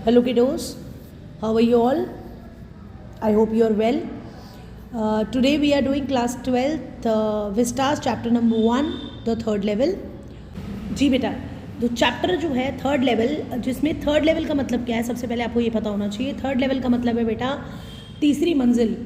Hello kiddos, how are you all? I hope you are well. Today we are doing class 12th Vistas chapter number 1 the third level. जी बेटा, तो chapter जो है third level, जिसमें third level का मतलब क्या है सबसे पहले आपको ये पता होना चाहिए। थर्ड लेवल का मतलब है बेटा तीसरी मंजिल।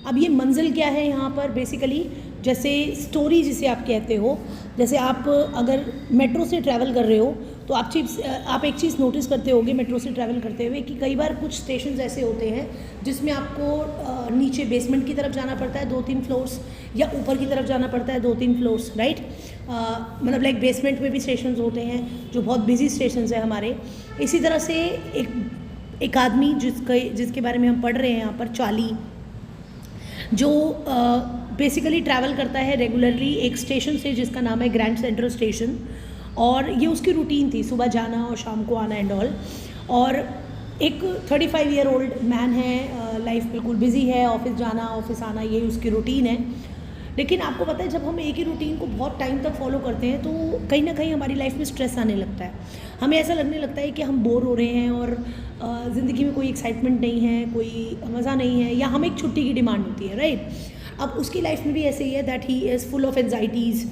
अब ये मंजिल क्या है यहाँ पर बेसिकली, जैसे स्टोरी जिसे आप कहते हो, जैसे आप अगर मेट्रो से ट्रैवल कर रहे हो तो आप एक चीज़ नोटिस करते होगे मेट्रो से ट्रैवल करते हुए कि कई बार कुछ स्टेशन ऐसे होते हैं जिसमें आपको नीचे बेसमेंट की तरफ जाना पड़ता है 2-3 फ्लोर्स, या ऊपर की तरफ जाना पड़ता है 2-3 फ्लोर्स, राइट। मतलब लाइक बेसमेंट में भी स्टेशन होते हैं जो बहुत बिजी स्टेशन है हमारे। इसी तरह से एक आदमी जिसके बारे में हम पढ़ रहे हैं यहाँ पर, चाली, जो बेसिकली ट्रैवल करता है रेगुलरली एक स्टेशन से जिसका नाम है ग्रैंड सेंट्रल स्टेशन, और ये उसकी रूटीन थी, सुबह जाना और शाम को आना एंड ऑल। और एक 35 ईयर ओल्ड मैन है, लाइफ बिल्कुल बिजी है, ऑफिस जाना ऑफिस आना ये उसकी रूटीन है। लेकिन आपको पता है जब हम एक ही रूटीन को बहुत टाइम तक फॉलो करते हैं तो कहीं ना कहीं हमारी लाइफ में स्ट्रेस आने लगता है। हमें ऐसा लगने लगता है कि हम बोर हो रहे हैं और ज़िंदगी में कोई एक्साइटमेंट नहीं है, कोई मज़ा नहीं है, या हमें एक छुट्टी की डिमांड होती है, राइट। अब उसकी लाइफ में भी ऐसे ही है that he is full of anxieties,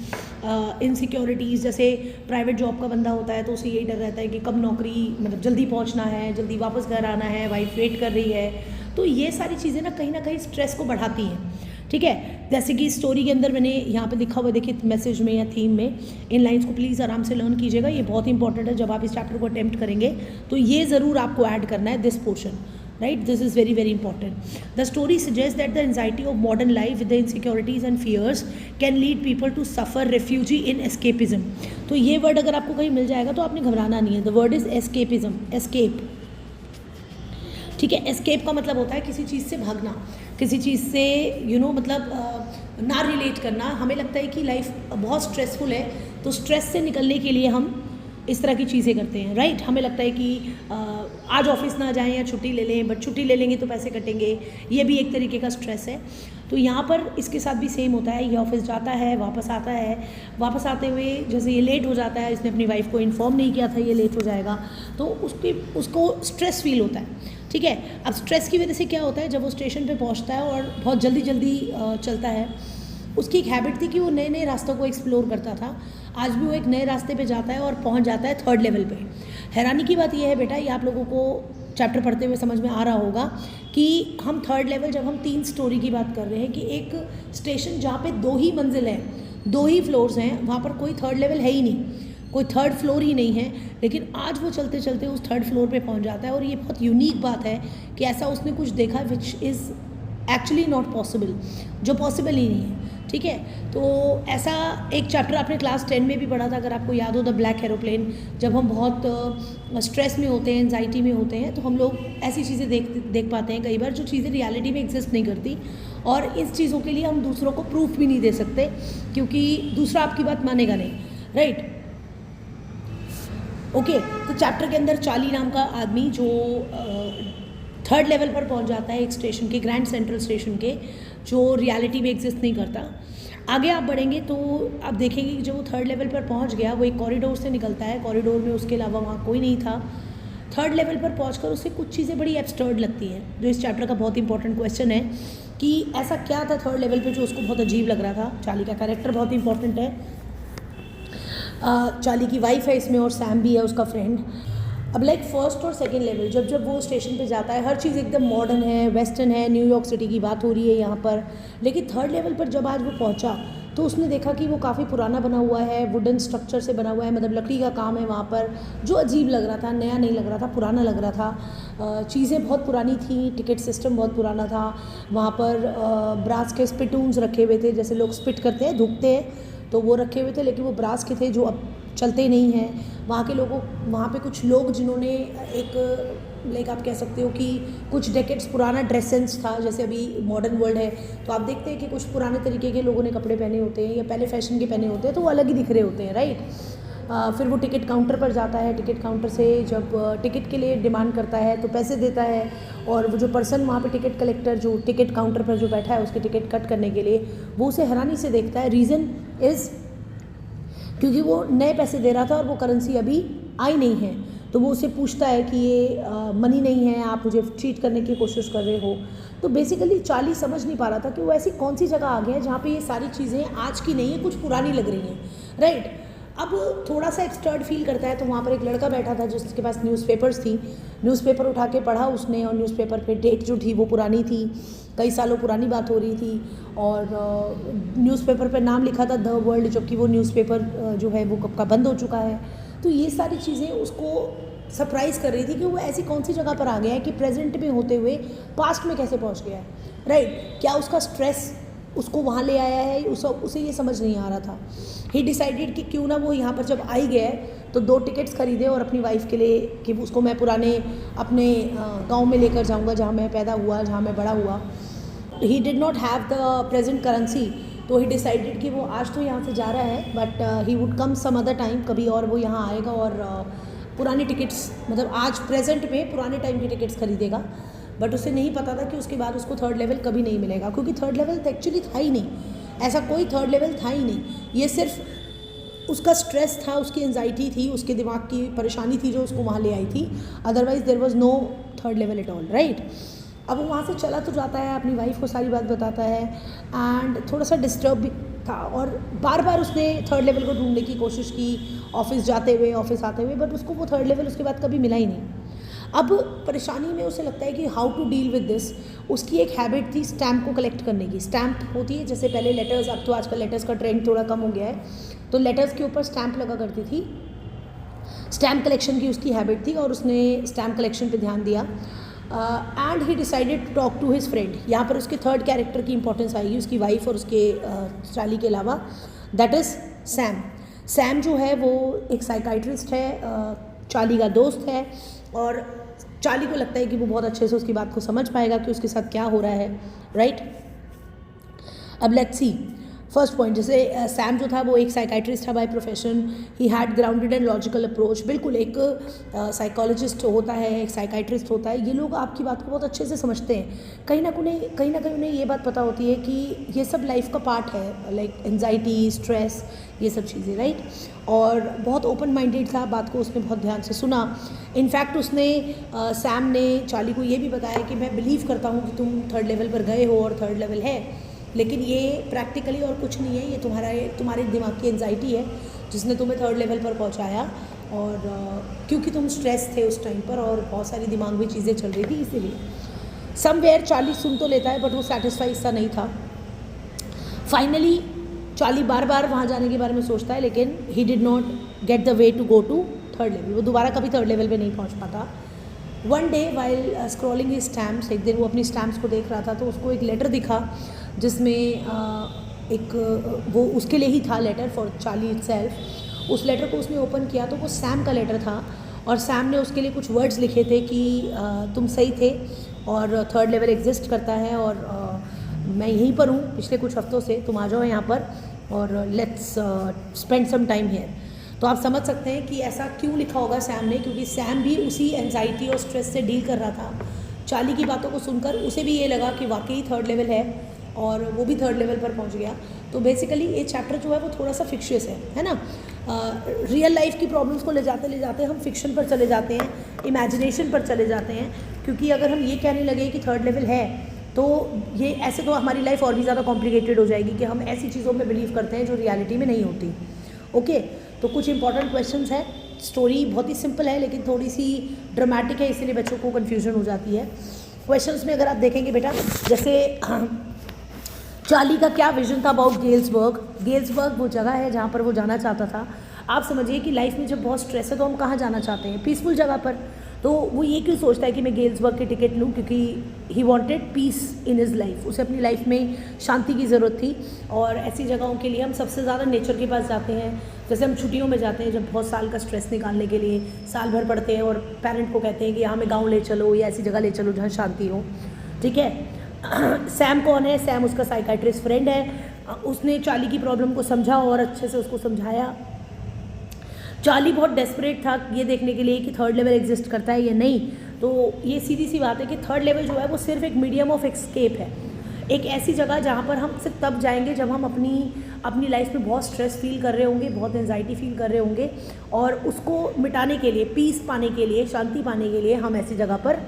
insecurities. जैसे प्राइवेट जॉब का बंदा होता है तो उसे यही डर रहता है कि कब नौकरी, मतलब जल्दी पहुंचना है, जल्दी वापस घर आना है, वाइफ वेट कर रही है। तो ये सारी चीज़ें ना कहीं स्ट्रेस को बढ़ाती हैं, ठीक है। जैसे कि स्टोरी के अंदर मैंने यहाँ पे लिखा हुआ, देखिए मैसेज में या थीम में, इन लाइंस को प्लीज़ आराम से लर्न कीजिएगा, ये बहुत इंपॉर्टेंट है। जब आप इस चैप्टर को अटेम्प्ट करेंगे तो ये ज़रूर आपको ऐड करना है, this portion, right? This is very very important. The story suggests that the anxiety of modern life with the insecurities and fears can lead people to suffer refugee in escapism. तो ये word अगर आपको कहीं मिल जाएगा तो आपने घबराना नहीं है। The word is escapism, escape, ठीक है। escape का मतलब होता है किसी चीज़ से भागना, किसी चीज़ से मतलब ना रिलेट करना। हमें लगता है कि लाइफ बहुत स्ट्रेसफुल है तो स्ट्रेस से निकलने के लिए हम इस तरह की चीज़ें करते हैं, राइट। हमें लगता है कि आज ऑफिस ना जाएं या छुट्टी ले लें, बट छुट्टी ले लेंगे तो पैसे कटेंगे, ये भी एक तरीके का स्ट्रेस है। तो यहाँ पर इसके साथ भी सेम होता है। ये ऑफिस जाता है, वापस आता है, वापस आते हुए जैसे ये लेट हो जाता है, इसने अपनी वाइफ को इन्फॉर्म नहीं किया था ये लेट हो जाएगा, तो उसको स्ट्रेस फील होता है, ठीक है। अब स्ट्रेस की वजह से क्या होता है, जब वो स्टेशन पर पहुँचता है और बहुत जल्दी चलता है, उसकी एक हैबिट थी कि वो नए नए रास्तों को एक्सप्लोर करता था। आज भी वो एक नए रास्ते पे जाता है और पहुंच जाता है थर्ड लेवल पे। हैरानी की बात यह है बेटा, ये आप लोगों को चैप्टर पढ़ते हुए समझ में आ रहा होगा कि हम थर्ड लेवल, जब हम 3 स्टोरी की बात कर रहे हैं कि एक स्टेशन जहाँ पे 2 ही मंजिल हैं, 2 ही फ्लोर्स हैं, वहाँ पर कोई थर्ड लेवल है ही नहीं, कोई थर्ड फ्लोर ही नहीं है। लेकिन आज वो चलते चलते उस थर्ड फ्लोर पे पहुँच जाता है, और ये बहुत यूनिक बात है कि ऐसा उसने कुछ देखा which is actually not possible, जो पॉसिबल ही नहीं है, ठीक है। तो ऐसा एक चैप्टर आपने क्लास 10 में भी पढ़ा था, अगर आपको याद हो, द ब्लैक एरोप्लेन। जब हम बहुत स्ट्रेस में होते हैं, एंजाइटी में होते हैं, तो हम लोग ऐसी चीज़ें देख पाते हैं कई बार जो चीज़ें रियलिटी में एग्जिस्ट नहीं करती, और इस चीज़ों के लिए हम दूसरों को प्रूफ भी नहीं दे सकते क्योंकि दूसरा आपकी बात मानेगा नहीं, राइट। ओके, तो चैप्टर के अंदर चाली नाम का आदमी जो थर्ड लेवल पर पहुंच जाता है एक स्टेशन के, ग्रैंड सेंट्रल स्टेशन के, जो रियलिटी में एग्जिस्ट नहीं करता। आगे आप बढ़ेंगे तो आप देखेंगे कि जब वो थर्ड लेवल पर पहुंच गया, वो एक कॉरिडोर से निकलता है, कॉरिडोर में उसके अलावा वहाँ कोई नहीं था। थर्ड लेवल पर पहुंचकर उसे कुछ चीज़ें बड़ी एब्सर्ड लगती हैं, जो इस चैप्टर का बहुत इंपॉर्टेंट क्वेश्चन है कि ऐसा क्या था थर्ड लेवल पर जो उसको बहुत अजीब लग रहा था। चाली का कैरेक्टर बहुत इंपॉर्टेंट है, चाली की वाइफ है इसमें, और सैम भी है उसका फ्रेंड। अब लाइक फर्स्ट और सेकंड लेवल, जब वो स्टेशन पे जाता है, हर चीज़ एकदम मॉडर्न है, वेस्टर्न है, न्यूयॉर्क सिटी की बात हो रही है यहाँ पर। लेकिन थर्ड लेवल पर जब आज वो पहुँचा तो उसने देखा कि वो काफ़ी पुराना बना हुआ है, वुडन स्ट्रक्चर से बना हुआ है, मतलब लकड़ी का काम है वहाँ पर, जो अजीब लग रहा था, नया नहीं लग रहा था, पुराना लग रहा था। चीज़ें बहुत पुरानी थी, टिकट सिस्टम बहुत पुराना था वहाँ पर। ब्रास के स्पिटून्स रखे हुए थे, जैसे लोग स्पिट करते हैं, धुकते हैं, तो वो रखे हुए थे, लेकिन वो ब्रास के थे जो अब चलते नहीं हैं। वहाँ पे कुछ लोग जिन्होंने एक लाइक आप कह सकते हो कि कुछ डेकेड्स पुराना ड्रेस सेंस था, जैसे अभी मॉडर्न वर्ल्ड है तो आप देखते हैं कि कुछ पुराने तरीके के लोगों ने कपड़े पहने होते हैं या पहले फैशन के पहने होते हैं, तो वो अलग ही दिख रहे होते हैं, राइट। फिर वो टिकट काउंटर पर जाता है, टिकट काउंटर से जब टिकट के लिए डिमांड करता है तो पैसे देता है, और वो जो पर्सन वहाँ पे टिकट कलेक्टर जो टिकट काउंटर पर जो बैठा है उसके टिकट कट करने के लिए, वो उसे हैरानी से देखता है। रीज़न इज़ क्योंकि वो नए पैसे दे रहा था और वो करेंसी अभी आई नहीं है। तो वो उसे पूछता है कि ये मनी नहीं है, आप मुझे चीट करने की कोशिश कर रहे हो। तो बेसिकली चार्ली समझ नहीं पा रहा था कि वो ऐसी कौन सी जगह आ गया है जहाँ पे ये सारी चीज़ें आज की नहीं है, कुछ पुरानी लग रही हैं, राइट। अब थोड़ा सा एक्सटर्ड फील करता है, तो वहाँ पर एक लड़का बैठा था जिसके पास न्यूज़पेपर्स थी। न्यूज़पेपर उठा के पढ़ा उसने, और न्यूज़पेपर पे डेट जो थी वो पुरानी थी, कई सालों पुरानी बात हो रही थी। और न्यूज़पेपर पे नाम लिखा था द वर्ल्ड, जबकि वो न्यूज़पेपर जो है वो कब का बंद हो चुका है। तो ये सारी चीज़ें उसको सरप्राइज़ कर रही थी कि वो ऐसी कौन सी जगह पर आ गया है कि प्रेजेंट में होते हुए पास्ट में कैसे पहुँच गया है, राइट। क्या उसका स्ट्रेस उसको वहाँ ले आया है, उसे ये समझ नहीं आ रहा था। ही डिसाइडेड कि क्यों ना वो यहाँ पर जब आई गया है तो 2 टिकट्स खरीदे और अपनी वाइफ के लिए, कि उसको मैं पुराने अपने गांव में लेकर जाऊँगा जहाँ मैं पैदा हुआ, जहाँ मैं बड़ा हुआ। ही did not have the present currency, तो ही डिसाइडेड कि वो आज तो यहाँ से जा रहा है, but he would come some other time, कभी और वो यहाँ आएगा और पुरानी टिकट्स, मतलब आज प्रेजेंट में पुराने टाइम की टिकट्स खरीदेगा। बट उसे नहीं पता था कि उसके बाद उसको 3rd लेवल कभी नहीं मिलेगा, क्योंकि 3rd लेवल तो एक्चुअली था ही नहीं, ऐसा कोई 3rd लेवल था ही नहीं। ये सिर्फ उसका स्ट्रेस था, उसकी एंजाइटी थी, उसके दिमाग की परेशानी थी जो उसको वहाँ ले आई थी। Otherwise there was no 3rd level at all, right. अब वो वहाँ से चला तो जाता है, अपनी वाइफ को सारी बात बताता है, एंड थोड़ा सा डिस्टर्ब भी था, और बार बार उसने 3rd लेवल को ढूंढने की कोशिश की, ऑफिस जाते हुए, ऑफिस आते हुए, बट उसको वो 3rd लेवल उसके बाद कभी मिला ही नहीं। अब परेशानी में उसे लगता है कि how to deal with this. उसकी एक हैबिट थी स्टैम्प को कलेक्ट करने की। स्टैम्प होती है जैसे पहले लेटर्स, अब तो आजकल लेटर्स का ट्रेंड थोड़ा कम हो गया है, तो लेटर्स के ऊपर स्टैम्प लगा करती थी। स्टैम्प कलेक्शन की उसकी हैबिट थी और उसने स्टैम्प कलेक्शन पे ध्यान दिया। And he decided to talk to his friend. यहाँ पर उसके 3rd कैरेक्टर की इंपॉर्टेंस आएगी, उसकी वाइफ और उसके चार्ली के अलावा, दैट इज़ सैम। सैम जो है वो एक साइकाइट्रिस्ट है, चार्ली का दोस्त है, और चार्ली को लगता है कि वो बहुत अच्छे से उसकी बात को समझ पाएगा कि उसके साथ क्या हो रहा है, राइट। अब लेट्स सी फर्स्ट पॉइंट। जैसे सैम जो था वो एक साइकाइट्रिस्ट था by profession. He had grounded and logical approach. बिल्कुल एक साइकोलॉजिस्ट होता है, एक साइकाइट्रिस्ट होता है, ये लोग आपकी बात को बहुत अच्छे से समझते हैं। कहीं ना कहीं उन्हें ये बात पता होती है कि ये सब लाइफ का पार्ट है, लाइक एंजाइटी, स्ट्रेस, ये सब चीज़ें, राइट। और बहुत ओपन माइंडेड था, बात को उसने बहुत ध्यान से सुना। इनफैक्ट उसने सैम ने चार्ली को ये भी बताया कि मैं बिलीव करता हूँ कि तुम 3rd लेवल पर गए हो और 3rd लेवल है, लेकिन ये प्रैक्टिकली और कुछ नहीं है, ये तुम्हारे दिमाग की एंजाइटी है जिसने तुम्हें 3rd लेवल पर पहुंचाया। और क्योंकि तुम स्ट्रेस थे उस टाइम पर और बहुत सारी दिमाग में चीज़ें चल रही थी, इसीलिए। समवेयर चार्ली सुन तो लेता है, बट वो सेटिस्फाइड सा नहीं था। फाइनली चार्ली बार बार वहाँ जाने के बारे में सोचता है, लेकिन he did not get the way to go to 3rd level. वो दोबारा कभी 3rd लेवल पे नहीं पहुँच पाता। One day while scrolling his stamps, एक दिन वो अपनी स्टैम्प्स को देख रहा था, तो उसको एक लेटर दिखा जिसमें वो उसके लिए ही था, लेटर फॉर चार्ली इटसेल्फ। उस लेटर को उसने ओपन किया तो वो सैम का लेटर था, और सैम ने उसके लिए कुछ वर्ड्स लिखे थे कि तुम सही थे और 3rd लेवल एग्जिस्ट करता है, और मैं यहीं पर हूँ पिछले कुछ हफ्तों से, तुम आ जाओ यहाँ पर और let's spend some time here. तो आप समझ सकते हैं कि ऐसा क्यों लिखा होगा सैम ने, क्योंकि सैम भी उसी एंजाइटी और स्ट्रेस से डील कर रहा था। चार्ली की बातों को सुनकर उसे भी ये लगा कि वाकई 3rd लेवल है, और वो भी 3rd लेवल पर पहुंच गया। तो बेसिकली ये चैप्टर जो है वो थोड़ा सा फिक्शियस है ना। रियल लाइफ की प्रॉब्लम्स को ले जाते हम फिक्शन पर चले जाते हैं, इमेजिनेशन पर चले जाते हैं, क्योंकि अगर हम ये कहने लगे कि 3rd लेवल है तो ये ऐसे तो हमारी लाइफ और भी ज़्यादा कॉम्प्लिकेटेड हो जाएगी कि हम ऐसी चीज़ों में बिलीव करते हैं जो रियलिटी में नहीं होती। ओके, तो कुछ इंपॉर्टेंट क्वेश्चंस हैं। स्टोरी बहुत ही सिंपल है लेकिन थोड़ी सी ड्रामेटिक है, इसीलिए बच्चों को कन्फ्यूजन हो जाती है। क्वेश्चंस में अगर आप देखेंगे बेटा, जैसे चार्ली का क्या विजन था अबाउट गेल्सबर्ग। गेल्सबर्ग वो जगह है जहाँ पर वो जाना चाहता था। आप समझिए कि लाइफ में जब बहुत स्ट्रेस है तो हम कहाँ जाना चाहते हैं, पीसफुल जगह पर। तो वो ये क्यों सोचता है कि मैं गेल्सबर्ग की टिकट लूँ, क्योंकि he wanted peace in his life. उसे अपनी लाइफ में शांति की ज़रूरत थी, और ऐसी जगहों के लिए हम सबसे ज़्यादा नेचर के पास जाते हैं। जैसे हम छुट्टियों में जाते हैं जब बहुत साल का स्ट्रेस निकालने के लिए, साल भर पढ़ते हैं और पेरेंट को कहते हैं कि हमें गाँव ले चलो या ऐसी जगह ले चलो जहाँ शांति हो, ठीक है। सैम कौन है? सैम उसका साइकाइट्रिस्ट फ्रेंड है। उसने चार्ली की प्रॉब्लम को समझा और अच्छे से उसको समझाया। चार्ली बहुत डेस्परेट था ये देखने के लिए कि 3rd लेवल एग्जिस्ट करता है या नहीं। तो ये सीधी सी बात है कि 3rd लेवल जो है वो सिर्फ एक मीडियम ऑफ एस्केप है, एक ऐसी जगह जहाँ पर हम सिर्फ तब जाएंगे जब हम अपनी अपनी लाइफ में बहुत स्ट्रेस फील कर रहे होंगे, बहुत एंजाइटी फील कर रहे होंगे, और उसको मिटाने के लिए, पीस पाने के लिए, शांति पाने के लिए हम ऐसी जगह पर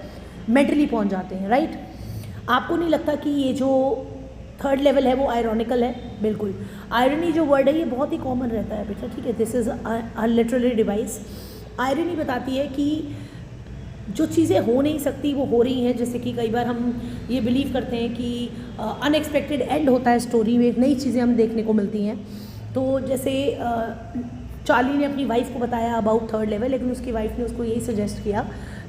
मेंटली पहुंच जाते हैं, राइट। आपको नहीं लगता कि ये जो थर्ड लेवल है वो आयरॉनिकल है? बिल्कुल, आयरनी जो वर्ड है ये बहुत ही कॉमन रहता है बेटा, ठीक है। This is a literary device. Irony बताती है कि जो चीज़ें हो नहीं सकती वो हो रही हैं। जैसे कि कई बार हम ये बिलीव करते हैं कि अनएक्सपेक्टेड एंड होता है स्टोरी में, नई चीज़ें हम देखने को मिलती हैं। तो जैसे चार्ली ने अपनी वाइफ को बताया अबाउट थर्ड लेवल, लेकिन उसकी वाइफ ने उसको यही सजेस्ट किया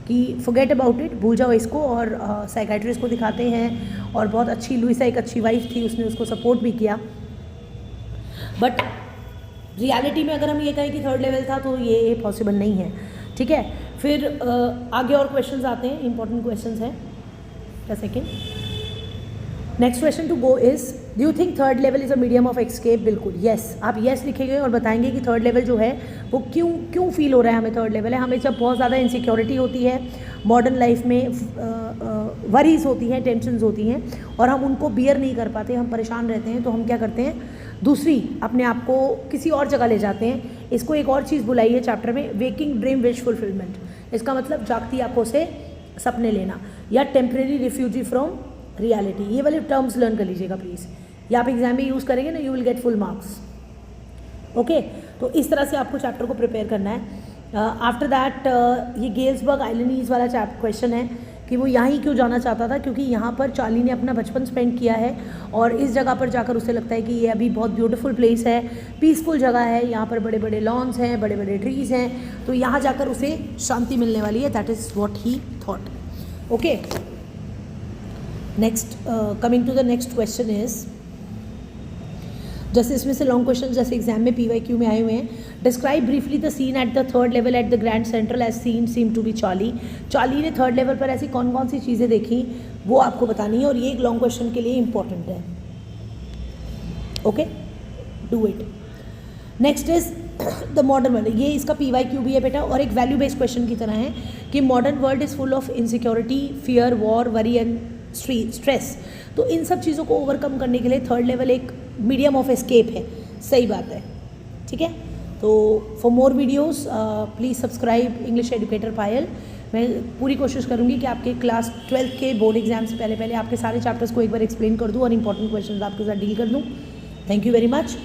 कि फॉरगेट अबाउट इट, भूल जाओ इसको, और साइकाइट्रिस्ट को दिखाते हैं। और बहुत अच्छी, लुइसा एक अच्छी वाइफ थी, उसने उसको सपोर्ट भी किया। बट रियलिटी में अगर हम ये कहें कि थर्ड लेवल था तो ये पॉसिबल नहीं है, ठीक है। फिर आगे और क्वेश्चंस आते हैं, इंपॉर्टेंट क्वेश्चंस हैं। एक second, next question to go is, do you think third level is a medium of escape? बिल्कुल, येस। आप येस लिखेंगे और बताएंगे कि थर्ड लेवल जो है वो क्यों फील हो रहा है हमें थर्ड लेवल है। हमें जब बहुत ज़्यादा इनसिक्योरिटी होती है, मॉडर्न लाइफ में वरीज होती हैं, टेंशन्स होती हैं, और हम उनको बियर नहीं कर पाते, हम परेशान रहते हैं, तो हम क्या करते हैं, दूसरी अपने आप को किसी और जगह ले जाते हैं। इसको एक और चीज़ बुलाई है चैप्टर में, वेकिंग ड्रीम विश फुलफिलमेंट। इसका मतलब जागती आंखों से सपने लेना, या टेम्परेरी रिफ्यूजी फ्रॉम रियलिटी। ये वाले टर्म्स लर्न कर लीजिएगा प्लीज़, या आप एग्जाम में यूज़ करेंगे ना, you will get full marks, okay. तो इस तरह से आपको चैप्टर को प्रिपेयर करना है। आफ्टर दैट ये गेल्सबर्ग आइलैंडीज वाला क्वेश्चन है कि वो यहाँ ही क्यों जाना चाहता था, क्योंकि यहाँ पर चार्ली ने अपना बचपन स्पेंड किया है, और इस जगह पर जाकर उसे लगता है कि ये अभी बहुत ब्यूटीफुल प्लेस है, पीसफुल जगह है, यहाँ पर बड़े बड़े लॉन्स हैं, बड़े बड़े ट्रीज़ हैं, तो यहाँ जाकर उसे शांति मिलने वाली है। That is what he thought, okay. Next, coming to the next question is, जैसे इसमें से लॉन्ग क्वेश्चन जैसे एग्जाम में PYQ में आए हुए हैं। Describe briefly the scene at the third level at the grand central as seen seem to be Charlie. Charlie ने थर्ड लेवल पर ऐसी कौन कौन सी चीज़ें देखी वो आपको बतानी है, और ये एक लॉन्ग क्वेश्चन के लिए इंपॉर्टेंट है, okay, do it. Next is the modern world. ये इसका PYQ भी है बेटा, और एक वैल्यू बेस्ड क्वेश्चन की तरह है कि modern world is full of insecurity, fear, war, worry and stress. तो इन सब चीज़ों को ओवरकम करने के लिए थर्ड लेवल एक मीडियम ऑफ एस्केप है। सही बात है, ठीक है। तो for more videos please subscribe English educator Payal. मैं पूरी कोशिश करूँगी कि आपके क्लास 12th के बोर्ड एग्जाम से पहले आपके सारे चैप्टर्स को एक बार एक्सप्लेन कर दूँ और इंपॉर्टेंट क्वेश्चन आपके साथ डील कर दूँ। Thank you very much.